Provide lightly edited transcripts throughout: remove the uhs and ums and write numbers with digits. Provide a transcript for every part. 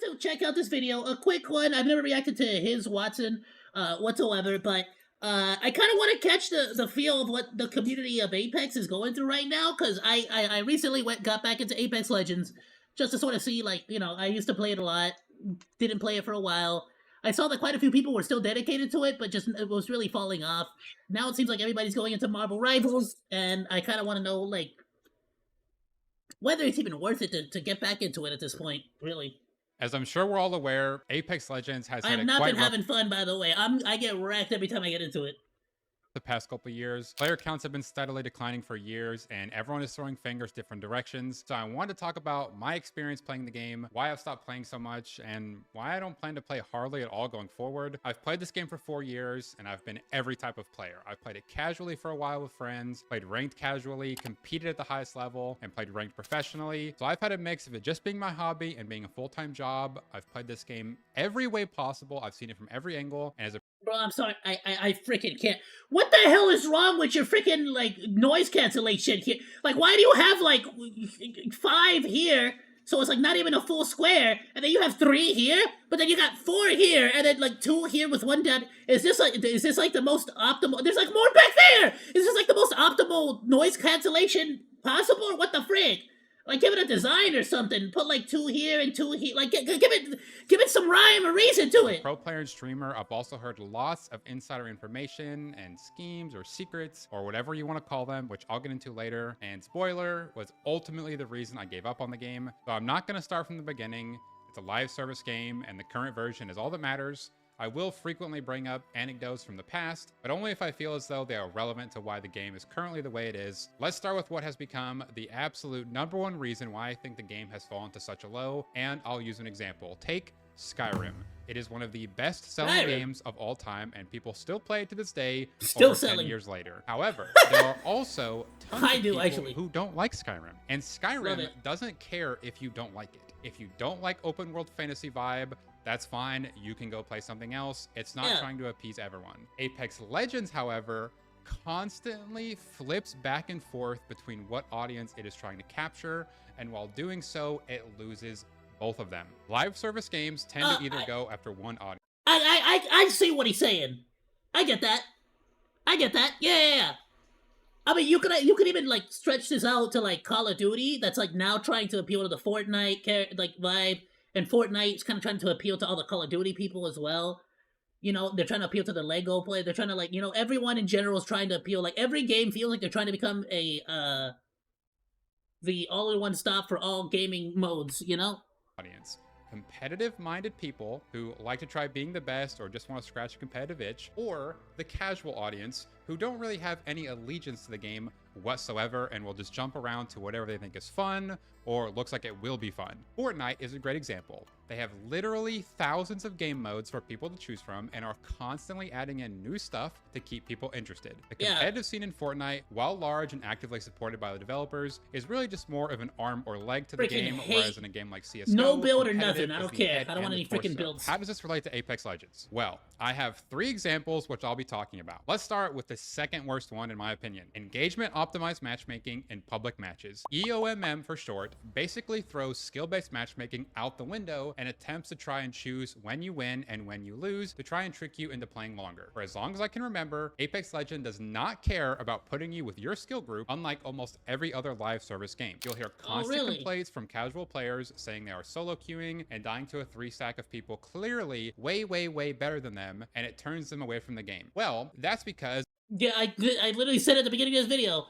wanted to check out this video, a quick one. I've never reacted to Hiswattson whatsoever, but I kind of want to catch the feel of what the community of Apex is going through right now, because I recently got back into Apex Legends just to sort of see, like, I used to play it a lot, didn't play it for a while. I saw that quite a few people were still dedicated to it, but just it was really falling off. Now it seems like everybody's going into Marvel Rivals, and I kind of want to know, like, whether it's even worth it to get back into it at this point, really. As I'm sure we're all aware, Apex Legends has I had have a not quite been rough having fun, by the way. I get wrecked every time I get into it. the past couple of years. Player counts have been steadily declining for years, and everyone is throwing fingers different directions. So I wanted to talk about my experience playing the game, why I've stopped playing so much, and why I don't plan to play hardly at all going forward. I've played this game for 4 years, and I've been every type of player. I've played it casually for a while with friends, played ranked casually, competed at the highest level, and played ranked professionally. So I've had a mix of it just being my hobby and being a full-time job. I've played this game every way possible. I've seen it from every angle, and as a Bro, I'm sorry. I freaking can't. What the hell is wrong with your freaking, like, noise cancellation here? Like, why do you have, like, 5 here, so it's, like, not even a full square, and then you have 3 here, but then you got 4 here, and then, like, 2 here with 1 down. Is this, like, the most optimal? There's, like, more back there! Is this, like, the most optimal noise cancellation possible, or what the frick? Like, give it a design or something. Put, like, 2 here and 2 here. Like, give it some rhyme or reason to it. pro player and streamer, I've also heard lots of insider information and schemes or secrets or whatever you want to call them, which I'll get into later. And spoiler, was ultimately the reason I gave up on the game. So I'm not going to start from the beginning. It's a live service game, and the current version is all that matters. I will frequently bring up anecdotes from the past, but only if I feel as though they are relevant to why the game is currently the way it is. Let's start with what has become the absolute #1 reason why I think the game has fallen to such a low, and I'll use an example. Take Skyrim. It is one of the best-selling games of all time, and people still play it to this day, over 10 years later. However, there are also tons of people who don't like Skyrim, and Skyrim doesn't care if you don't like it. If you don't like open-world fantasy vibe, that's fine. You can go play something else. It's not trying to appease everyone. Apex Legends, however, constantly flips back and forth between what audience it is trying to capture, and while doing so, it loses both of them. Live service games tend to either go after one audience. I see what he's saying. I get that. Yeah. I mean, you could even, like, stretch this out to, like, Call of Duty. That's, like, now trying to appeal to the Fortnite like vibe. And Fortnite's kind of trying to appeal to all the Call of Duty people as well. They're trying to appeal to the Lego player. They're trying to, like, everyone in general is trying to appeal. Like, every game feels like they're trying to become the all-in-one stop for all gaming modes, Audience. Competitive-minded people who like to try being the best or just want to scratch a competitive itch, or the casual audience who don't really have any allegiance to the game whatsoever and will just jump around to whatever they think is fun or looks like it will be fun. Fortnite is a great example. They have literally thousands of game modes for people to choose from and are constantly adding in new stuff to keep people interested. The competitive scene in Fortnite, while large and actively supported by the developers, is really just more of an arm or leg to the game, whereas in a game like CSGO, no build or nothing. I don't care. I don't want any freaking builds. How does this relate to Apex Legends? Well, I have 3 examples which I'll be talking about. Let's start with the second worst one in my opinion. Engagement optimized matchmaking in public matches. EOMM for short basically throws skill-based matchmaking out the window and attempts to try and choose when you win and when you lose to try and trick you into playing longer. For as long as I can remember, Apex Legends does not care about putting you with your skill group, unlike almost every other live service game. You'll hear constant complaints from casual players saying they are solo queuing and dying to a 3-stack of people clearly way better than them, and it turns them away from the game. Well, that's because I literally said at the beginning of this video,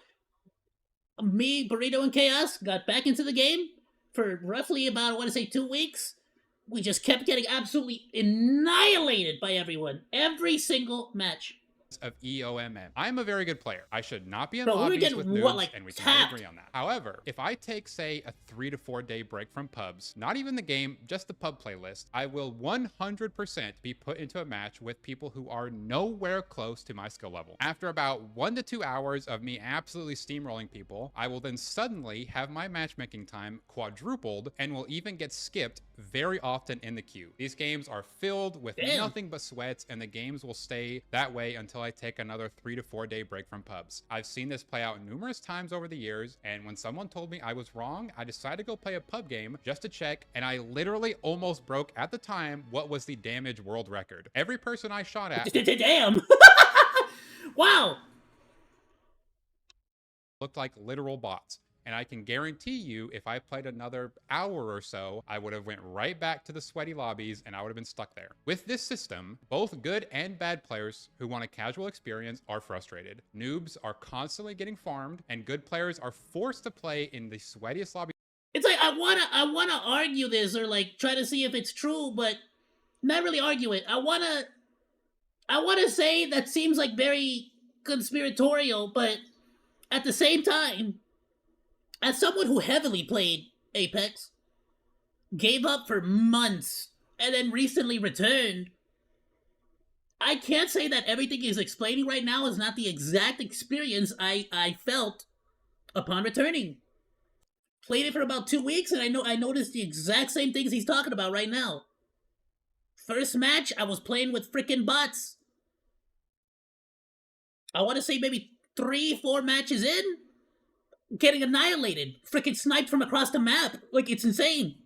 me, Burrito, and Chaos got back into the game for roughly about, I want to say, 2 weeks. We just kept getting absolutely annihilated by everyone. Every single match. Of EOMM. I'm a very good player. I should not be in lobbies with noobs, and we can all agree on that. However, if I take, say, a 3 to 4 day break from pubs, not even the game, just the pub playlist, I will 100% be put into a match with people who are nowhere close to my skill level. After about 1 to 2 hours of me absolutely steamrolling people, I will then suddenly have my matchmaking time quadrupled and will even get skipped very often in the queue. These games are filled with nothing but sweats, and the games will stay that way until I take another 3 to 4 day break from pubs. I've seen this play out numerous times over the years, and when someone told me I was wrong, I decided to go play a pub game just to check, and I literally almost broke at the time what was the damage world record. Every person I shot at Damn. Wow. looked like literal bots. And I can guarantee you, if I played another hour or so, I would have went right back to the sweaty lobbies and I would have been stuck there. With this system, both good and bad players who want a casual experience are frustrated. Noobs are constantly getting farmed, and good players are forced to play in the sweatiest lobby. It's like I wanna argue this or like try to see if it's true, but not really argue it. I wanna say that seems like very conspiratorial, but at the same time, as someone who heavily played Apex, gave up for months, and then recently returned, I can't say that everything he's explaining right now is not the exact experience I felt upon returning. Played it for about 2 weeks, and I noticed the exact same things he's talking about right now. First match, I was playing with freaking bots. I want to say maybe 3-4 matches in, getting annihilated, freaking sniped from across the map. Like, it's insane.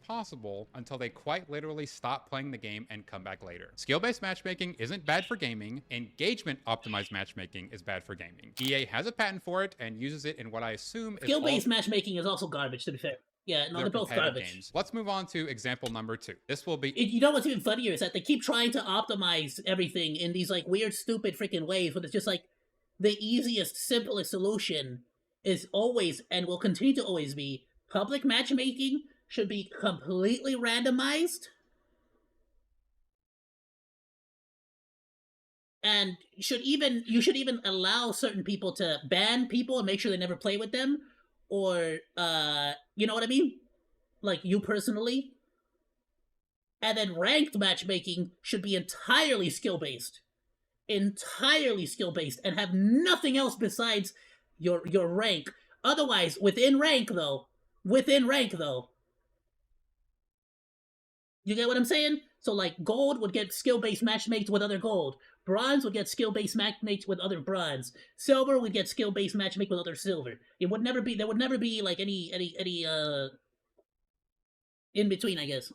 Possible until they quite literally stop playing the game and come back later. Skill-based matchmaking isn't bad for gaming. Engagement optimized matchmaking is bad for gaming. EA has a patent for it and uses it in what I assume is skill-based matchmaking is also garbage, to be fair. Yeah, no, they're both garbage. Games. Let's move on to example number 2. This will be... You know what's even funnier is that they keep trying to optimize everything in these like weird, stupid freaking ways, but it's just like the easiest, simplest solution is always, and will continue to always be, public matchmaking should be completely randomized. And you should even allow certain people to ban people and make sure they never play with them. Or, you know what I mean? Like, you personally. And then ranked matchmaking should be entirely skill-based. Entirely skill-based, and have nothing else besides your rank. Otherwise, within rank though, you get what I'm saying? So like, gold would get skill-based matchmates with other gold. Bronze would get skill-based matchmates with other bronze. Silver would get skill-based matchmate with other silver. There would never be like any in between, I guess.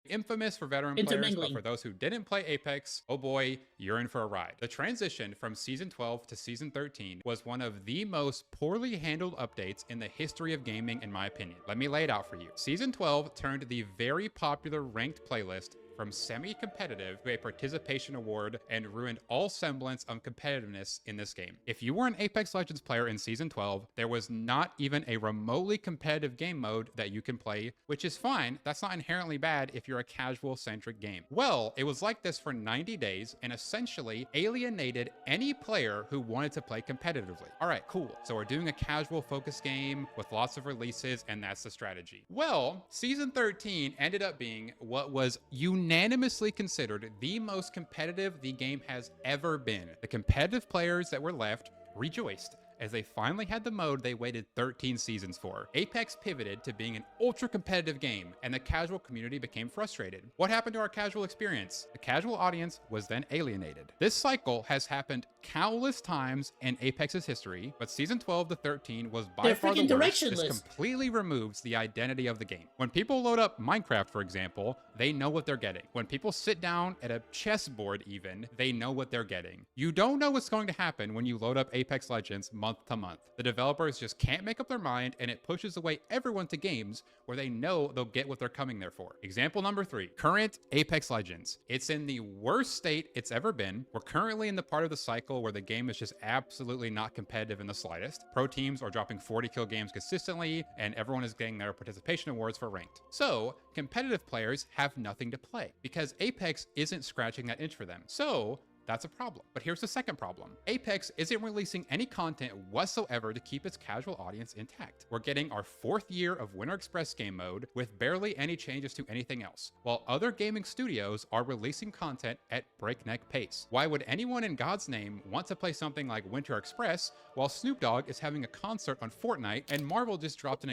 Infamous for veteran players, but for those who didn't play Apex, oh boy, you're in for a ride. The transition from Season 12 to Season 13 was one of the most poorly handled updates in the history of gaming, in my opinion. Let me lay it out for you. Season 12 turned the very popular ranked playlist from semi-competitive to a participation award and ruined all semblance of competitiveness in this game. If you were an Apex Legends player in Season 12, there was not even a remotely competitive game mode that you can play, which is fine. That's not inherently bad if you're a casual-centric game. Well, it was like this for 90 days and essentially alienated any player who wanted to play competitively. All right, cool. So we're doing a casual-focused game with lots of releases, and that's the strategy. Well, Season 13 ended up being what was unanimously considered the most competitive the game has ever been. The competitive players that were left rejoiced as they finally had the mode they waited 13 seasons for. Apex pivoted to being an ultra-competitive game, and the casual community became frustrated. What happened to our casual experience? The casual audience was then alienated. This cycle has happened countless times in Apex's history, but Season 12 to 13 was by far the worst. This completely removes the identity of the game. When people load up Minecraft, for example, they know what they're getting. When people sit down at a chessboard even, they know what they're getting. You don't know what's going to happen when you load up Apex Legends month to month. The developers just can't make up their mind, and it pushes away everyone to games where they know they'll get what they're coming there for. Example number 3, current Apex Legends. It's in the worst state it's ever been. We're currently in the part of the cycle where the game is just absolutely not competitive in the slightest. Pro teams are dropping 40 kill games consistently, and everyone is getting their participation awards for ranked. So, competitive players have nothing to play because Apex isn't scratching that itch for them. So, that's a problem. But here's the second problem. Apex isn't releasing any content whatsoever to keep its casual audience intact. We're getting our 4th year of Winter Express game mode with barely any changes to anything else, while other gaming studios are releasing content at breakneck pace. Why would anyone in God's name want to play something like Winter Express while Snoop Dogg is having a concert on Fortnite and Marvel just dropped an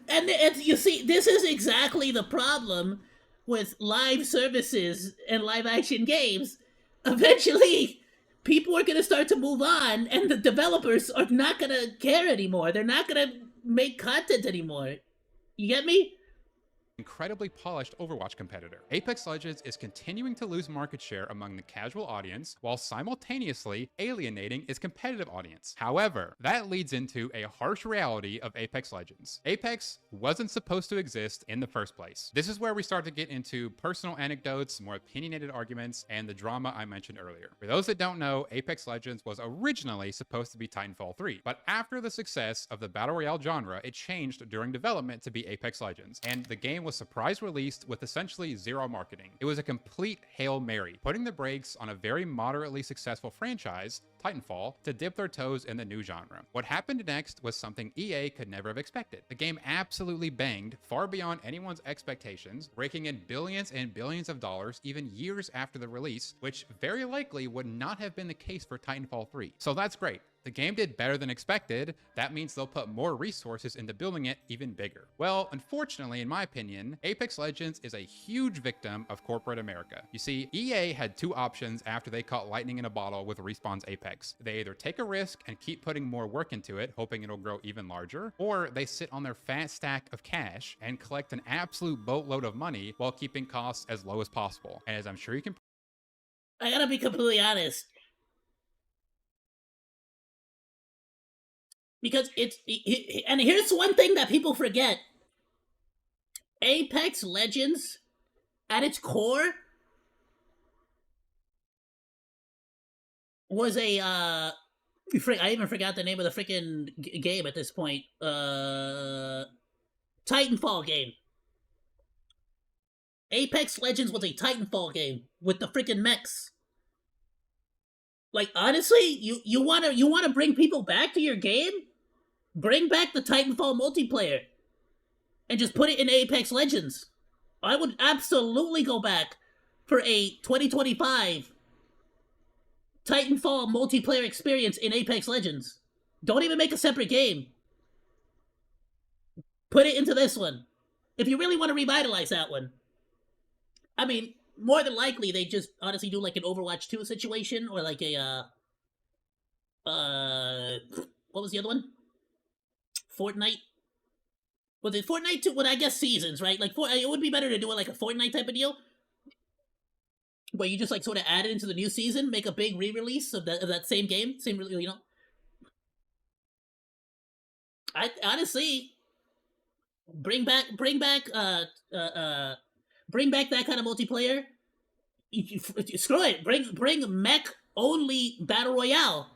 And you see, this is exactly the problem with live services and live action games. eventually people are going to start to move on, and the developers are not going to care anymore. They're not going to make content anymore. You get me? Incredibly polished Overwatch competitor. Apex Legends is continuing to lose market share among the casual audience while simultaneously alienating its competitive audience. However, that leads into a harsh reality of Apex Legends. Apex wasn't supposed to exist in the first place. This is where we start to get into personal anecdotes, more opinionated arguments, and the drama I mentioned earlier. For those that don't know, Apex Legends was originally supposed to be Titanfall 3, but after the success of the Battle Royale genre, it changed during development to be Apex Legends, and the game was surprise released with essentially zero marketing. It was a complete Hail Mary, putting the brakes on a very moderately successful franchise, Titanfall, to dip their toes in the new genre. What happened next was something EA could never have expected. The game absolutely banged, far beyond anyone's expectations, raking in billions and billions of dollars even years after the release, which very likely would not have been the case for Titanfall 3. So that's great. The game did better than expected. That means they'll put more resources into building it even bigger. Well, unfortunately, in my opinion, Apex Legends is a huge victim of corporate America. You see, EA had two options after they caught lightning in a bottle with Respawn's Apex. They either take a risk and keep putting more work into it, hoping it'll grow even larger, or they sit on their fat stack of cash and collect an absolute boatload of money while keeping costs as low as possible. And as I'm sure you can... I gotta be completely honest. Because and here's one thing that people forget. Apex Legends, at its core, was a, I even forgot the name of the freaking game at this point. Titanfall game. Apex Legends was a Titanfall game with the freaking mechs. Like, honestly, you wanna bring people back to your game? Bring back the Titanfall multiplayer and just put it in Apex Legends. I would absolutely go back for a 2025 Titanfall multiplayer experience in Apex Legends. Don't even make a separate game. Put it into this one. If you really want to revitalize that one. I mean, more than likely, they just honestly do like an Overwatch 2 situation, or like a, what was the other one? Fortnite? Was it Fortnite 2? Well, I guess seasons, right? Like, it would be better to do it like a Fortnite type of deal, where you just like sort of add it into the new season, make a big re-release of that same game, you know. I honestly bring back that kind of multiplayer. Screw it. Bring mech only battle royale.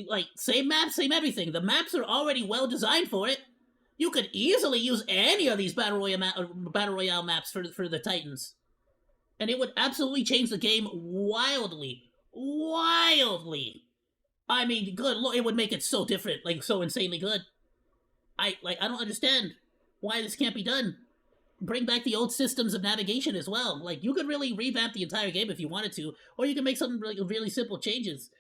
Like, same map, same everything. The maps are already well designed for it. You could easily use any of these battle royale maps for the Titans, and it would absolutely change the game wildly. I mean, good lord, it would make it so different, like so insanely good. I don't understand why this can't be done. Bring back the old systems of navigation as well. Like, you could really revamp the entire game if you wanted to, or you can make some really simple changes.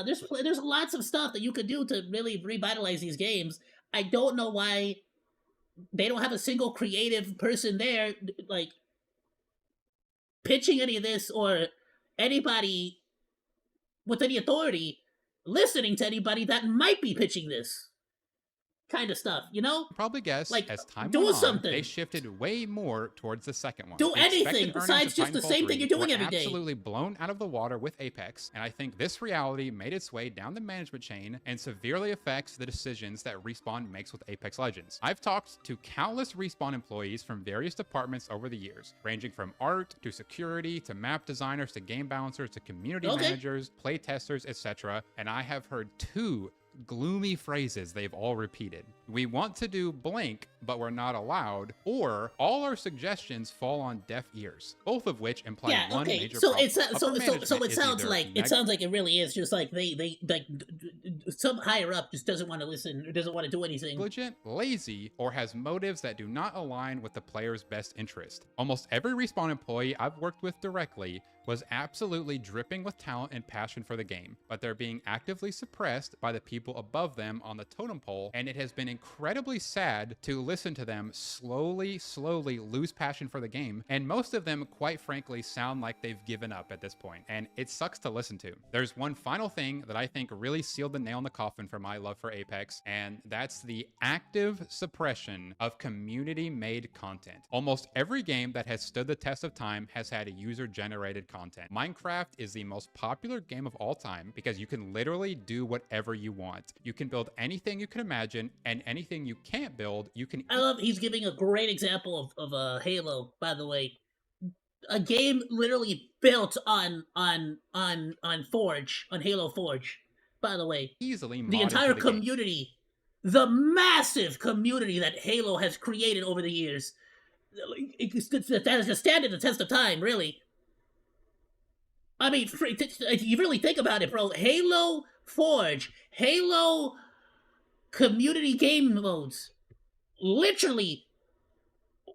There's lots of stuff that you could do to really revitalize these games. I don't know why they don't have a single creative person there, like, pitching any of this, or anybody with any authority listening to anybody that might be pitching this kind of stuff, you know? Probably guess, like, as time do went on, something. they shifted way more towards the second one. Do The anything expected earnings besides of just the Titanfall same 3 thing you're doing were every day. absolutely blown out of the water with Apex, and I think this reality made its way down the management chain and severely affects the decisions that Respawn makes with Apex Legends. I've talked to countless Respawn employees from various departments over the years, ranging from art to security to map designers to game balancers to community managers, play testers, etc., and I have heard two gloomy phrases they've all repeated. We want to do blank, but we're not allowed, or all our suggestions fall on deaf ears. Both of which imply one major problem. So it sounds like it really is just like they like some higher up just doesn't want to listen or doesn't want to do anything. Negligent, lazy, or has motives that do not align with the player's best interest. Almost every Respawn employee I've worked with directly was absolutely dripping with talent and passion for the game, but they're being actively suppressed by the people above them on the totem pole, and it has been incredibly sad to listen to them slowly lose passion for the game, and most of them, quite frankly, sound like they've given up at this point, and it sucks to listen to. There's one final thing that I think really sealed the nail in the coffin for my love for Apex, and that's the active suppression of community-made content. Almost every game that has stood the test of time has had a user-generated content. Minecraft is the most popular game of all time because you can literally do whatever you want. You can build anything you can imagine, and anything you can't build, you can. I love he's giving a great example of Halo, by the way. A game literally built on Forge, on Halo Forge. By the way, Easily the mod entire into the game. community, the massive community that Halo has created over the years, that has standed the test of time, really. I mean, if you really think about it, bro, Halo Forge, Halo community game modes, literally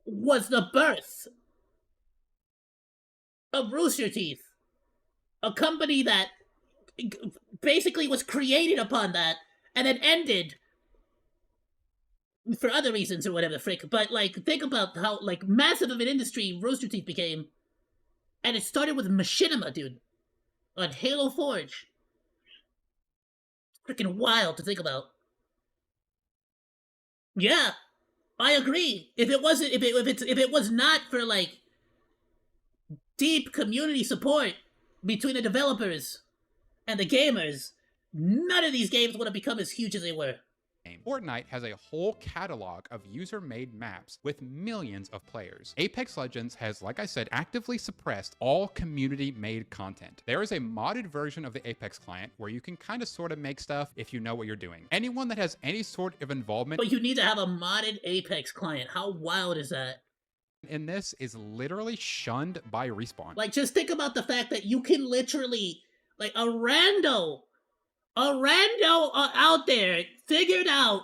was the birth of Rooster Teeth, a company that basically was created upon that and then ended for other reasons or whatever the frick. But like, think about how like massive of an industry Rooster Teeth became, and it started with Machinima, dude, on Halo Forge. Freaking wild to think about. Yeah, I agree. If it wasn't, if it was not for like deep community support between the developers and the gamers, none of these games would have become as huge as they were. Fortnite has a whole catalog of user-made maps with millions of players. Apex Legends has, like I said, actively suppressed all community-made content. There is a modded version of the Apex client where you can kind of sort of make stuff if you know what you're doing. Anyone that has any sort of involvement... But you need to have a modded Apex client. How wild is that? ...in this is literally shunned by Respawn. Like, just think about the fact that you can literally, like, a rando out there figured out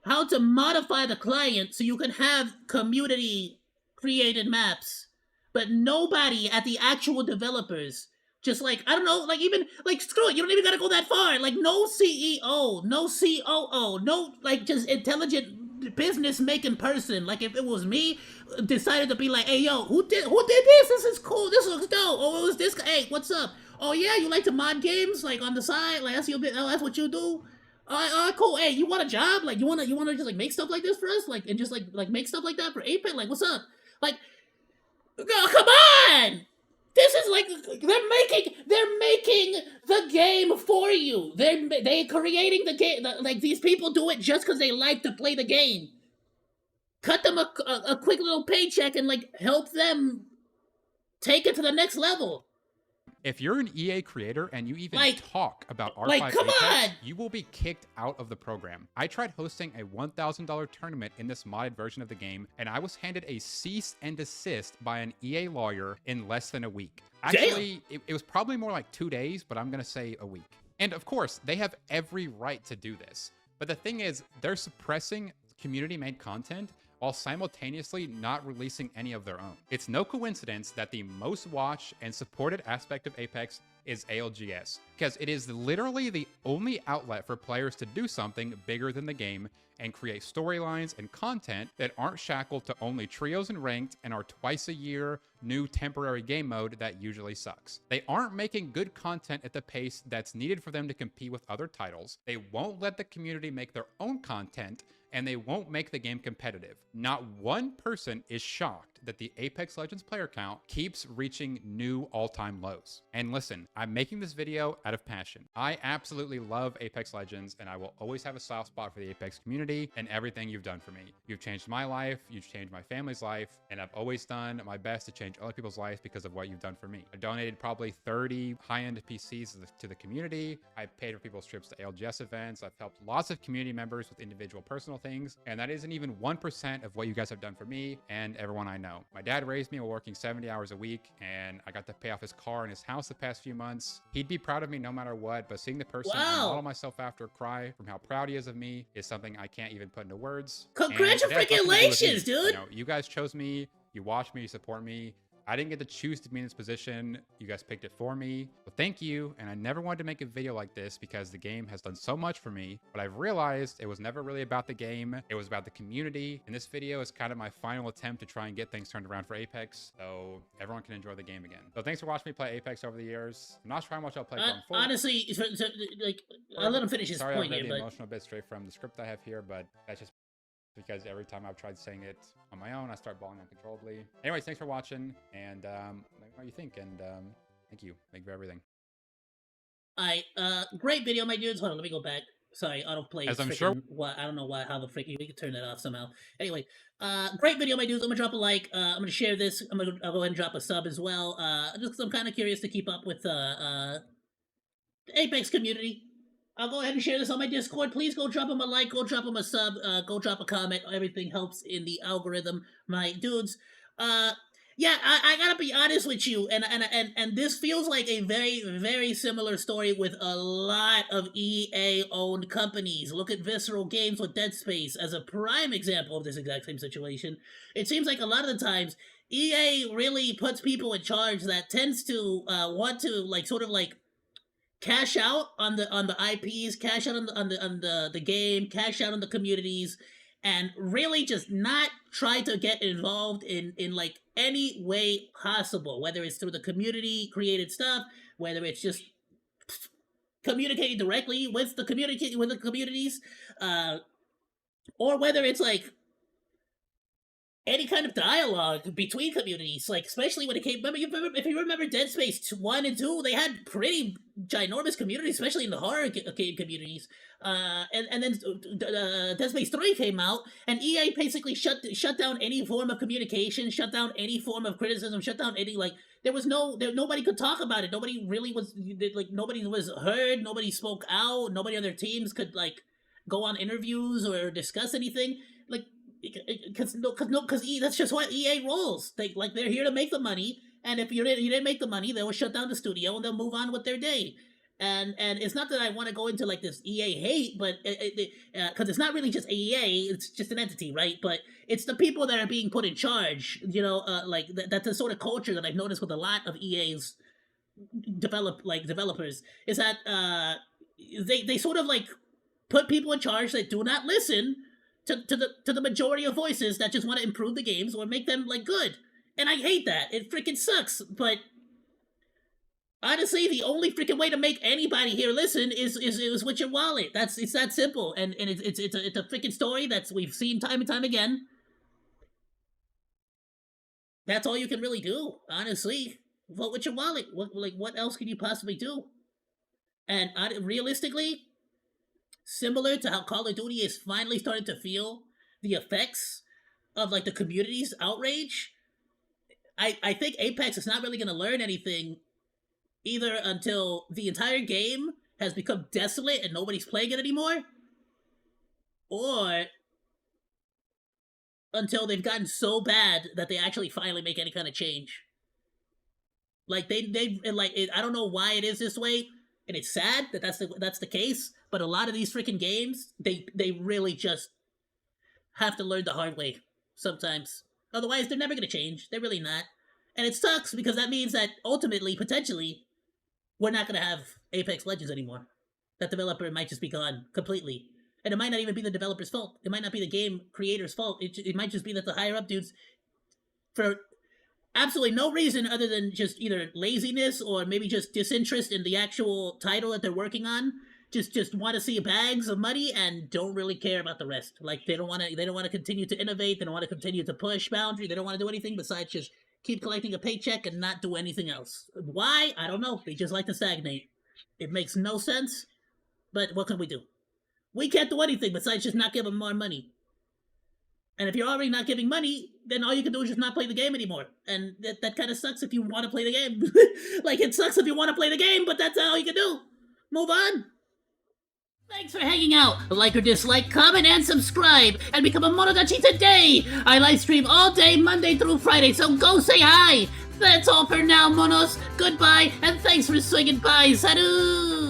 how to modify the client so you can have community created maps, but nobody at the actual developers, just like, I don't know, like, even like, screw it, you don't even gotta go that far. Like, no CEO, no COO, no, like, just intelligent business making person. Like, if it was me, decided to be like, hey yo, who did this? This is cool, this looks dope. Oh, it was this guy. Hey, what's up? Oh yeah, you like to mod games, like on the side, like that's your bit. Oh, that's what you do. Cool. Hey, you want a job? Like you wanna just like make stuff like this for us, like and just like make stuff like that for Apex? Like what's up? Like, come on! This is like they're making the game for you. They're creating the game. Like these people do it just because they like to play the game. Cut them a quick little paycheck and like help them take it to the next level. If you're an EA creator and you even talk about R5 like, come Apex, on! you will be kicked out of the program. I tried hosting a $1,000 tournament in this modded version of the game, and I was handed a cease and desist by an EA lawyer in less than a week. Actually, it was probably more like 2 days, but I'm gonna say a week. And of course, they have every right to do this. But the thing is, they're suppressing community-made content while simultaneously not releasing any of their own. It's no coincidence that the most watched and supported aspect of Apex is ALGS, because it is literally the only outlet for players to do something bigger than the game and create storylines and content that aren't shackled to only trios and ranked and are twice a year new temporary game mode that usually sucks. They aren't making good content at the pace that's needed for them to compete with other titles. They won't let the community make their own content, and they won't make the game competitive. Not one person is shocked that the Apex Legends player count keeps reaching new all-time lows. And listen, I'm making this video out of passion. I absolutely love Apex Legends, and I will always have a soft spot for the Apex community and everything you've done for me. You've changed my life, you've changed my family's life, and I've always done my best to change other people's lives because of what you've done for me. I donated probably 30 high-end PCs to the community. I paid for people's trips to ALGS events. I've helped lots of community members with individual personal things, and that isn't even 1% of what you guys have done for me and everyone I know. My dad raised me while working 70 hours a week, and I got to pay off his car and his house the past few months. He'd be proud of me no matter what, but seeing the person I model myself after cry from how proud he is of me is something I can't even put into words. Congratulations, dude! You know, you guys chose me, you watch me, you support me. I didn't get to choose to be in this position. You guys picked it for me. Well, thank you. And I never wanted to make a video like this because the game has done so much for me, but I've realized it was never really about the game. It was about the community. And this video is kind of my final attempt to try and get things turned around for Apex so everyone can enjoy the game again. So thanks for watching me play Apex over the years. I'm not sure how much I'll play going forward. Honestly, like, I'll let him finish his point here. Sorry, I read the emotional bit straight from the script I have here, but that's just because every time I've tried saying it on my own, I start bawling uncontrollably. Anyways, thanks for watching, and let me know what you think, and thank you. Thank you for everything. Great video, my dudes. Hold on, let me go back. Sorry, autoplay. As I'm sure. I don't know how the freaking we can turn that off somehow. Anyway, great video, my dudes. I'm gonna drop a like. I'm gonna share this. I'll go ahead and drop a sub as well. Just because I'm kind of curious to keep up with the Apex community. I'll go ahead and share this on my Discord. Please go drop him a like, go drop him a sub, go drop a comment. Everything helps in the algorithm, my dudes. Yeah, I gotta be honest with you, and this feels like a very, very similar story with a lot of EA-owned companies. Look at Visceral Games with Dead Space as a prime example of this exact same situation. It seems like a lot of the times, EA really puts people in charge that tends to want to like sort of like cash out on the IPs, cash out on the game, cash out on the communities, and really just not try to get involved in like any way possible, whether it's through the community created stuff, whether it's just communicating directly with the communities, or whether it's like any kind of dialogue between communities, like especially when it came. If you remember Dead Space 1 and 2, they had pretty ginormous communities, especially in the horror game communities. And then Dead Space 3 came out, and EA basically shut down any form of communication, shut down any form of criticism, shut down any like. Nobody could talk about it. Nobody really was like. Nobody was heard. Nobody spoke out. Nobody on their teams could like go on interviews or discuss anything. Like. Because that's just what EA rolls. They're here to make the money, and if you didn't make the money, they will shut down the studio and they'll move on with their day. And it's not that I want to go into like this EA hate, but because it's not really just EA, it's just an entity, right? But it's the people that are being put in charge. You know, like that's the sort of culture that I've noticed with a lot of EA's developers is that they sort of like put people in charge that do not listen to the majority of voices that just want to improve the games or make them like good. And I hate that. It freaking sucks. But honestly, the only freaking way to make anybody here listen is with your wallet. It's that simple. And it's a freaking story that we've seen time and time again. That's all you can really do, honestly. Vote with your wallet. What else can you possibly do? And realistically, similar to how Call of Duty is finally starting to feel the effects of like the community's outrage, I think Apex is not really going to learn anything either until the entire game has become desolate and nobody's playing it anymore, or until they've gotten so bad that they actually finally make any kind of change. Like I don't know why it is this way, and it's sad that that's the case. But a lot of these freaking games, they really just have to learn the hard way sometimes. Otherwise, they're never going to change. They're really not. And it sucks because that means that ultimately, potentially, we're not going to have Apex Legends anymore. That developer might just be gone completely. And it might not even be the developer's fault. It might not be the game creator's fault. It might just be that the higher up dudes, for absolutely no reason other than just either laziness or maybe just disinterest in the actual title that they're working on, just want to see bags of money and don't really care about the rest. Like they don't want to continue to innovate. They don't want to continue to push boundary. They don't want to do anything besides just keep collecting a paycheck and not do anything else. Why? I don't know. They just like to stagnate. It makes no sense. But what can we do? We can't do anything besides just not give them more money. And if you're already not giving money, then all you can do is just not play the game anymore. And that kind of sucks if you want to play the game. Like, it sucks if you want to play the game, but that's all you can do. Move on. Thanks for hanging out. Like or dislike, comment, and subscribe. And become a Monodachi today. I live stream all day, Monday through Friday, so go say hi. That's all for now, Monos. Goodbye, and thanks for swinging by. Salut!